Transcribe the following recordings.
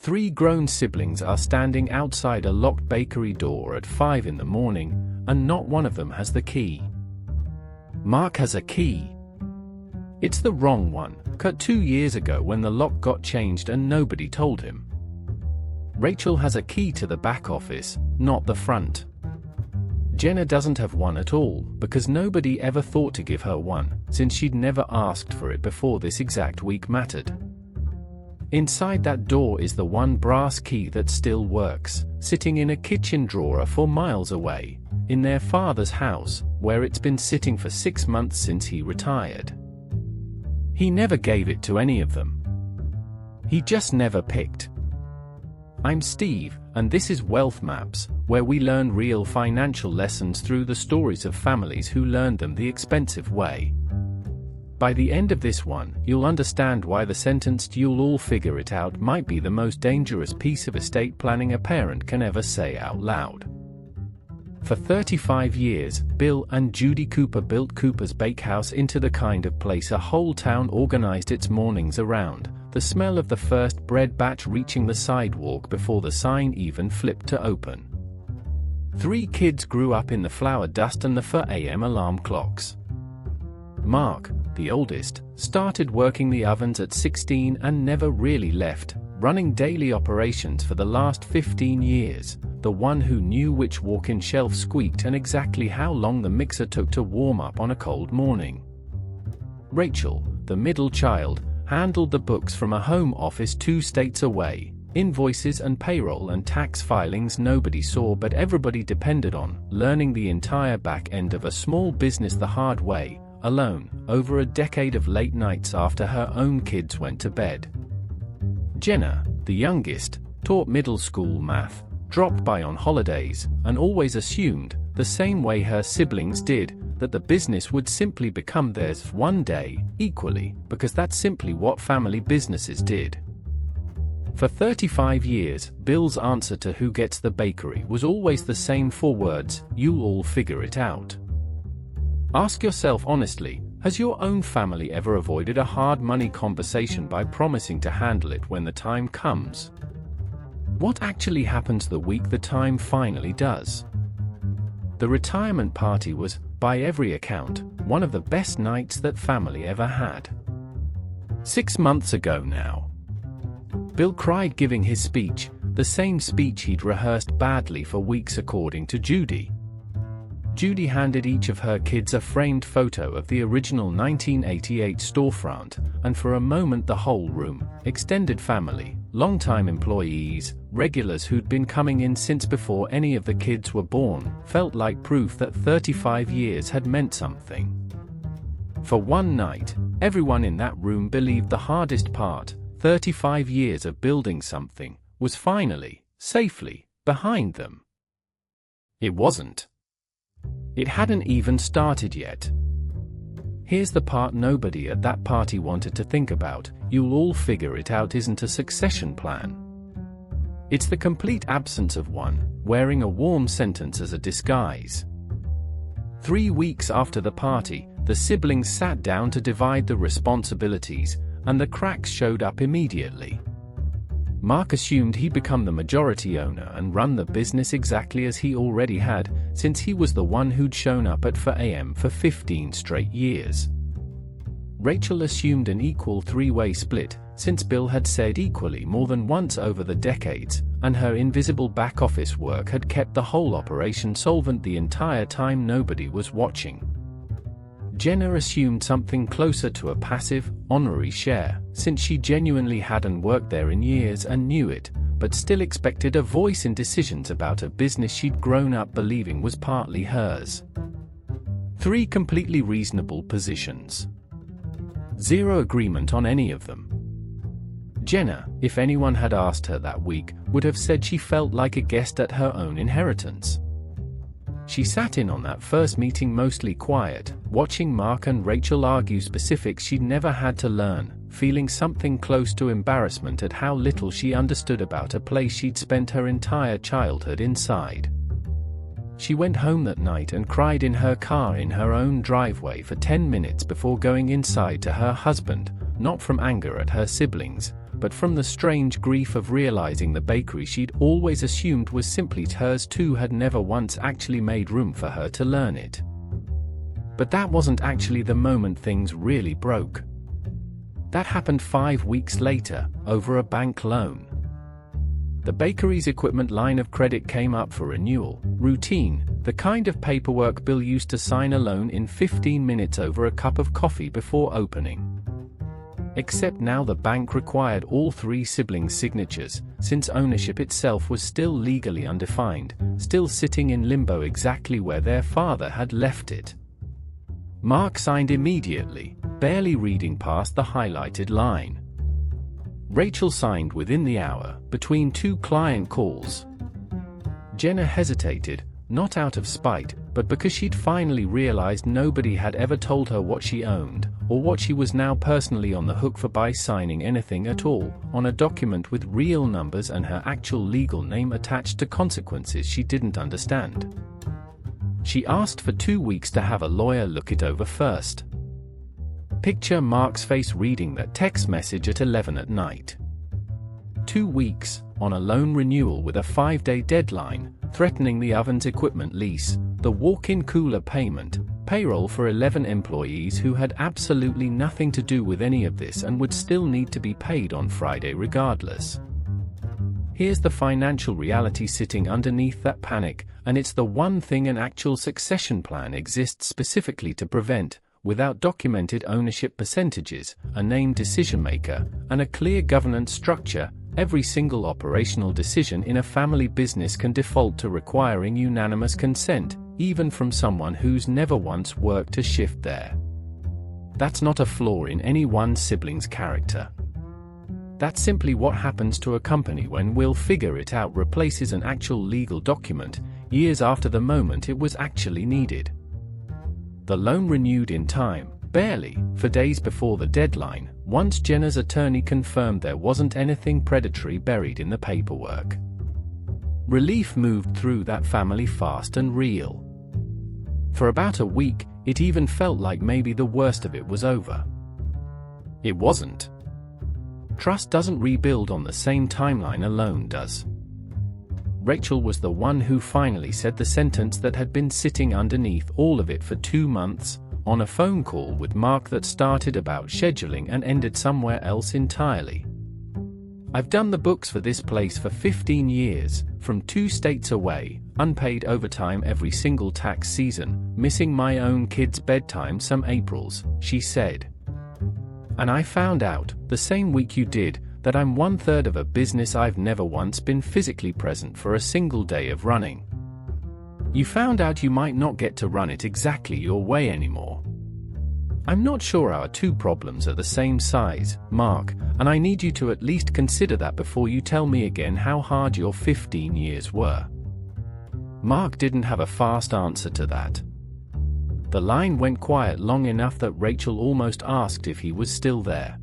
Three grown siblings are standing outside a locked bakery door at 5 in the morning, and not one of them has the key. Mark has a key. It's the wrong one, cut 2 years ago when the lock got changed and nobody told him. Rachel has a key to the back office, not the front. Jenna doesn't have one at all, because nobody ever thought to give her one, since she'd never asked for it before this exact week mattered. Inside that door is the one brass key that still works, sitting in a kitchen drawer 4 miles away, in their father's house, where it's been sitting for 6 months since he retired. He never gave it to any of them. He just never picked. I'm Steve, and this is Wealth Maps, where we learn real financial lessons through the stories of families who learned them the expensive way. By the end of this one, you'll understand why the sentence "you'll all figure it out" might be the most dangerous piece of estate planning a parent can ever say out loud. For 35 years, Bill and Judy Cooper built Cooper's Bakehouse into the kind of place a whole town organized its mornings around, the smell of the first bread batch reaching the sidewalk before the sign even flipped to open. 3 kids grew up in the flour dust and the 4 a.m. alarm clocks. Mark, the oldest, started working the ovens at 16 and never really left, running daily operations for the last 15 years, the one who knew which walk-in shelf squeaked and exactly how long the mixer took to warm up on a cold morning. Rachel, the middle child, handled the books from a home office 2 states away, invoices and payroll and tax filings nobody saw but everybody depended on, learning the entire back end of a small business the hard way, alone, over a decade of late nights after her own kids went to bed. Jenna, the youngest, taught middle school math, dropped by on holidays, and always assumed, the same way her siblings did, that the business would simply become theirs one day, equally, because that's simply what family businesses did. For 35 years, Bill's answer to who gets the bakery was always the same 4 words: "You'll all figure it out." Ask yourself honestly, has your own family ever avoided a hard money conversation by promising to handle it when the time comes? What actually happens the week the time finally does? The retirement party was, by every account, one of the best nights that family ever had. 6 months ago now. Bill cried giving his speech, the same speech he'd rehearsed badly for weeks according to Judy. Judy handed each of her kids a framed photo of the original 1988 storefront, and for a moment the whole room, extended family, longtime employees, regulars who'd been coming in since before any of the kids were born, felt like proof that 35 years had meant something. For one night, everyone in that room believed the hardest part, 35 years of building something, was finally, safely, behind them. It wasn't. It hadn't even started yet. Here's the part nobody at that party wanted to think about: "You'll all figure it out" isn't a succession plan. It's the complete absence of one, wearing a warm sentence as a disguise. 3 weeks after the party, the siblings sat down to divide the responsibilities, and the cracks showed up immediately. Mark assumed he'd become the majority owner and run the business exactly as he already had, since he was the one who'd shown up at 4 a.m. for 15 straight years. Rachel assumed an equal 3-way split, since Bill had said equally more than once over the decades, and her invisible back-office work had kept the whole operation solvent the entire time nobody was watching. Jenna assumed something closer to a passive, honorary share, since she genuinely hadn't worked there in years and knew it, but still expected a voice in decisions about a business she'd grown up believing was partly hers. 3 completely reasonable positions. 0 agreement on any of them. Jenna, if anyone had asked her that week, would have said she felt like a guest at her own inheritance. She sat in on that first meeting mostly quiet, watching Mark and Rachel argue specifics she'd never had to learn, feeling something close to embarrassment at how little she understood about a place she'd spent her entire childhood inside. She went home that night and cried in her car in her own driveway for 10 minutes before going inside to her husband, not from anger at her siblings, but from the strange grief of realizing the bakery she'd always assumed was simply hers too had never once actually made room for her to learn it. But that wasn't actually the moment things really broke. That happened 5 weeks later, over a bank loan. The bakery's equipment line of credit came up for renewal, routine, the kind of paperwork Bill used to sign a loan in 15 minutes over a cup of coffee before opening. Except now the bank required all 3 siblings' signatures, since ownership itself was still legally undefined, still sitting in limbo exactly where their father had left it. Mark signed immediately, barely reading past the highlighted line. Rachel signed within the hour, between 2 client calls. Jenna hesitated, not out of spite, but because she'd finally realized nobody had ever told her what she owned, or what she was now personally on the hook for by signing anything at all, on a document with real numbers and her actual legal name attached to consequences she didn't understand. She asked for 2 weeks to have a lawyer look it over first. Picture Mark's face reading that text message at 11 at night. 2 weeks, on a loan renewal with a 5-day deadline, threatening the oven's equipment lease, the walk-in cooler payment, payroll for 11 employees who had absolutely nothing to do with any of this and would still need to be paid on Friday regardless. Here's the financial reality sitting underneath that panic, and it's the one thing an actual succession plan exists specifically to prevent, without documented ownership percentages, a named decision-maker, and a clear governance structure. Every single operational decision in a family business can default to requiring unanimous consent, even from someone who's never once worked a shift there. That's not a flaw in any one sibling's character. That's simply what happens to a company when "we'll figure it out" replaces an actual legal document, years after the moment it was actually needed. The loan renewed in time, barely, for days before the deadline, once Jenna's attorney confirmed there wasn't anything predatory buried in the paperwork. Relief moved through that family fast and real. For about a week, it even felt like maybe the worst of it was over. It wasn't. Trust doesn't rebuild on the same timeline a loan does. Rachel was the one who finally said the sentence that had been sitting underneath all of it for 2 months, on a phone call with Mark that started about scheduling and ended somewhere else entirely. "I've done the books for this place for 15 years, from 2 states away, unpaid overtime every single tax season, missing my own kids' bedtime some Aprils," she said. "And I found out, the same week you did, that I'm 1/3 of a business I've never once been physically present for a single day of running. You found out you might not get to run it exactly your way anymore. I'm not sure our 2 problems are the same size, Mark, and I need you to at least consider that before you tell me again how hard your 15 years were." Mark didn't have a fast answer to that. The line went quiet long enough that Rachel almost asked if he was still there.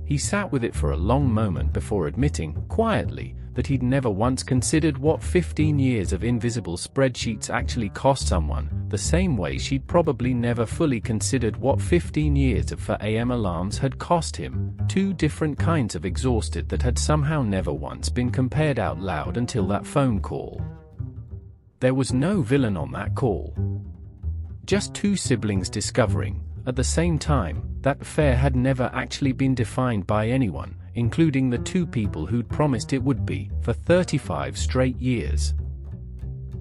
He sat with it for a long moment before admitting, quietly, that he'd never once considered what 15 years of invisible spreadsheets actually cost someone, the same way she'd probably never fully considered what 15 years of for AM alarms had cost him, 2 different kinds of exhausted that had somehow never once been compared out loud until that phone call. There was no villain on that call. Just 2 siblings discovering, at the same time, that fair had never actually been defined by anyone, including the 2 people who'd promised it would be, for 35 straight years.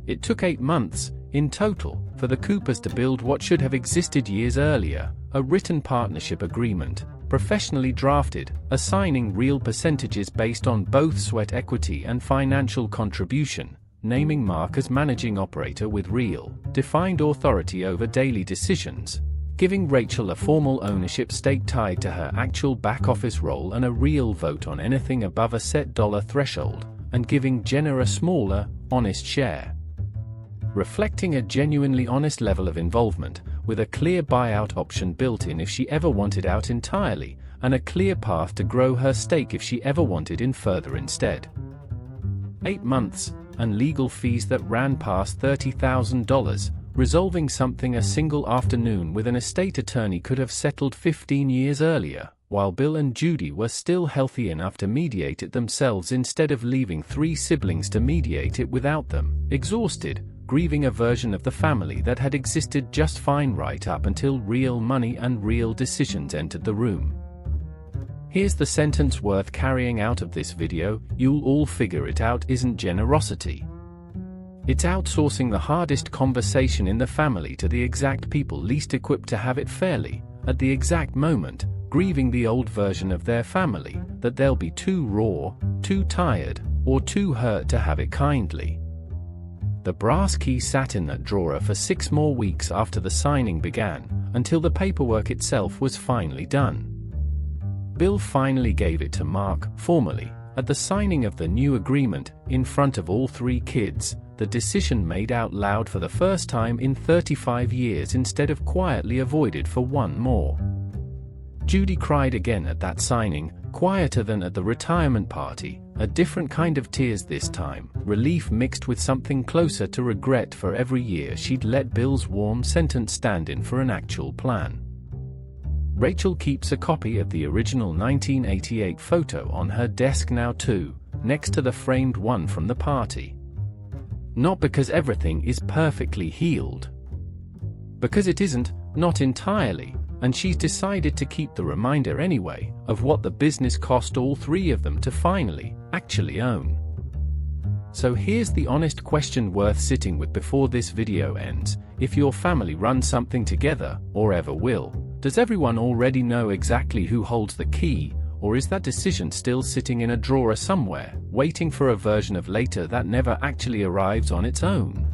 It took 8 months, in total, for the Coopers to build what should have existed years earlier, a written partnership agreement, professionally drafted, assigning real percentages based on both sweat equity and financial contribution, naming Mark as managing operator with real, defined authority over daily decisions, giving Rachel a formal ownership stake tied to her actual back-office role and a real vote on anything above a set dollar threshold, and giving Jenna a smaller, honest share. Reflecting a genuinely honest level of involvement, with a clear buyout option built in if she ever wanted out entirely, and a clear path to grow her stake if she ever wanted in further instead. 8 months, and legal fees that ran past $30,000, resolving something a single afternoon with an estate attorney could have settled 15 years earlier, while Bill and Judy were still healthy enough to mediate it themselves instead of leaving 3 siblings to mediate it without them, exhausted, grieving a version of the family that had existed just fine right up until real money and real decisions entered the room. Here's the sentence worth carrying out of this video: you'll all figure it out isn't generosity. It's outsourcing the hardest conversation in the family to the exact people least equipped to have it fairly, at the exact moment, grieving the old version of their family, that they'll be too raw, too tired, or too hurt to have it kindly. The brass key sat in that drawer for 6 more weeks after the signing began, until the paperwork itself was finally done. Bill finally gave it to Mark, formally, at the signing of the new agreement, in front of all 3 kids, the decision made out loud for the first time in 35 years instead of quietly avoided for 1 more. Judy cried again at that signing, quieter than at the retirement party, a different kind of tears this time, relief mixed with something closer to regret for every year she'd let Bill's warm sentence stand in for an actual plan. Rachel keeps a copy of the original 1988 photo on her desk now too, next to the framed one from the party. Not because everything is perfectly healed. Because it isn't, not entirely, and she's decided to keep the reminder anyway, of what the business cost all 3 of them to finally, actually own. So here's the honest question worth sitting with before this video ends: if your family runs something together, or ever will, does everyone already know exactly who holds the key, or is that decision still sitting in a drawer somewhere, waiting for a version of later that never actually arrives on its own?